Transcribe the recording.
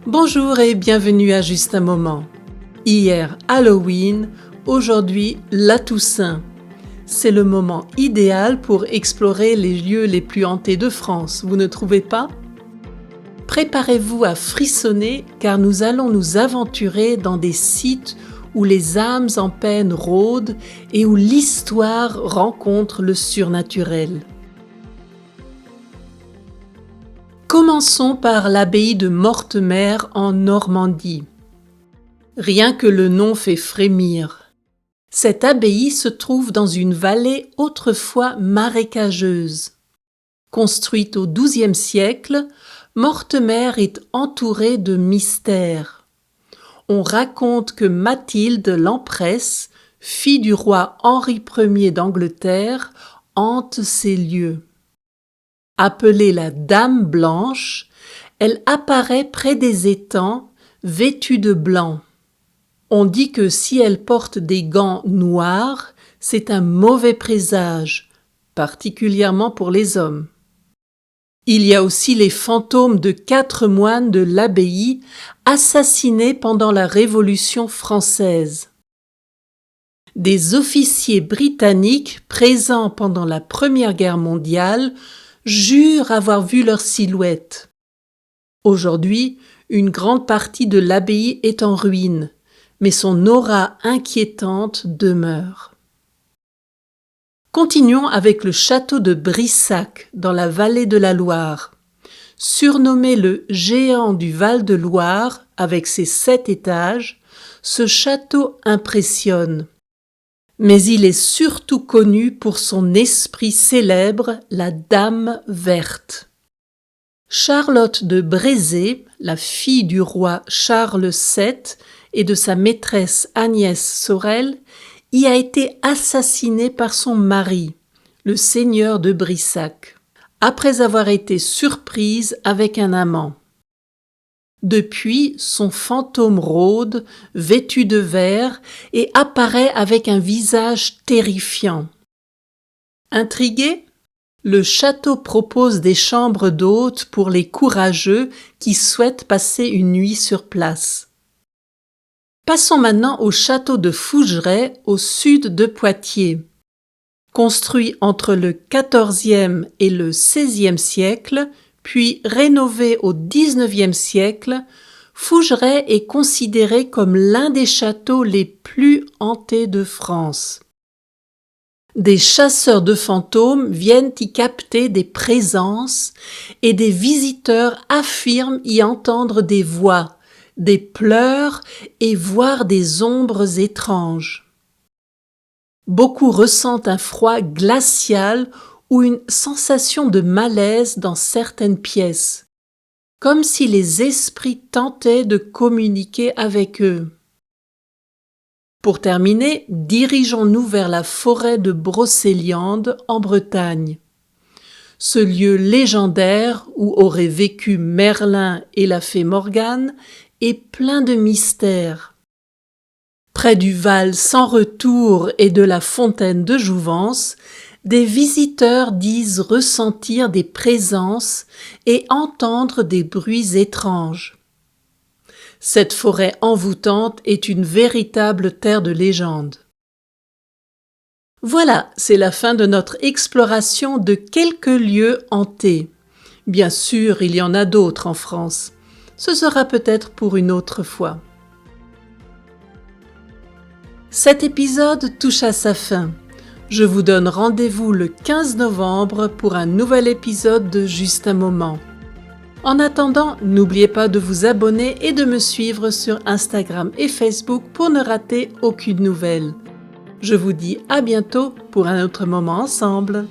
Bonjour et bienvenue à Juste un moment. Hier, Halloween, aujourd'hui, la Toussaint. C'est le moment idéal pour explorer les lieux les plus hantés de France, vous ne trouvez pas ? Préparez-vous à frissonner car nous allons nous aventurer dans des sites où les âmes en peine rôdent et où l'histoire rencontre le surnaturel. Commençons par l'abbaye de Mortemer en Normandie. Rien que le nom fait frémir. Cette abbaye se trouve dans une vallée autrefois marécageuse. Construite au XIIe siècle, Mortemer est entourée de mystères. On raconte que Mathilde l'empresse, fille du roi Henri Ier d'Angleterre, hante ces lieux. Appelée la Dame Blanche, elle apparaît près des étangs, vêtue de blanc. On dit que si elle porte des gants noirs, c'est un mauvais présage, particulièrement pour les hommes. Il y a aussi les fantômes de 4 moines de l'abbaye assassinés pendant la Révolution française. Des officiers britanniques présents pendant la Première Guerre mondiale jurent avoir vu leur silhouette. Aujourd'hui, une grande partie de l'abbaye est en ruine, mais son aura inquiétante demeure. Continuons avec le château de Brissac, dans la vallée de la Loire. Surnommé le géant du Val-de-Loire, avec ses 7 étages, ce château impressionne. Mais il est surtout connu pour son esprit célèbre, la Dame verte. Charlotte de Brézé, la fille du roi Charles VII et de sa maîtresse Agnès Sorel, y a été assassinée par son mari, le seigneur de Brissac, après avoir été surprise avec un amant. Depuis, son fantôme rôde, vêtu de vert, et apparaît avec un visage terrifiant. Intrigué, le château propose des chambres d'hôtes pour les courageux qui souhaitent passer une nuit sur place. Passons maintenant au château de Fougeray, au sud de Poitiers. Construit entre le XIVe et le XVIe siècle, puis rénové au XIXe siècle, Fougeray est considéré comme l'un des châteaux les plus hantés de France. Des chasseurs de fantômes viennent y capter des présences et des visiteurs affirment y entendre des voix, des pleurs et voir des ombres étranges. Beaucoup ressentent un froid glacial ou une sensation de malaise dans certaines pièces, comme si les esprits tentaient de communiquer avec eux. Pour terminer, dirigeons-nous vers la forêt de Brocéliande en Bretagne. Ce lieu légendaire où auraient vécu Merlin et la fée Morgane est plein de mystères. Près du Val sans retour et de la fontaine de Jouvence, des visiteurs disent ressentir des présences et entendre des bruits étranges. Cette forêt envoûtante est une véritable terre de légende. Voilà, c'est la fin de notre exploration de quelques lieux hantés. Bien sûr, il y en a d'autres en France. Ce sera peut-être pour une autre fois. Cet épisode touche à sa fin. Je vous donne rendez-vous le 15 novembre pour un nouvel épisode de Juste un moment. En attendant, n'oubliez pas de vous abonner et de me suivre sur Instagram et Facebook pour ne rater aucune nouvelle. Je vous dis à bientôt pour un autre moment ensemble.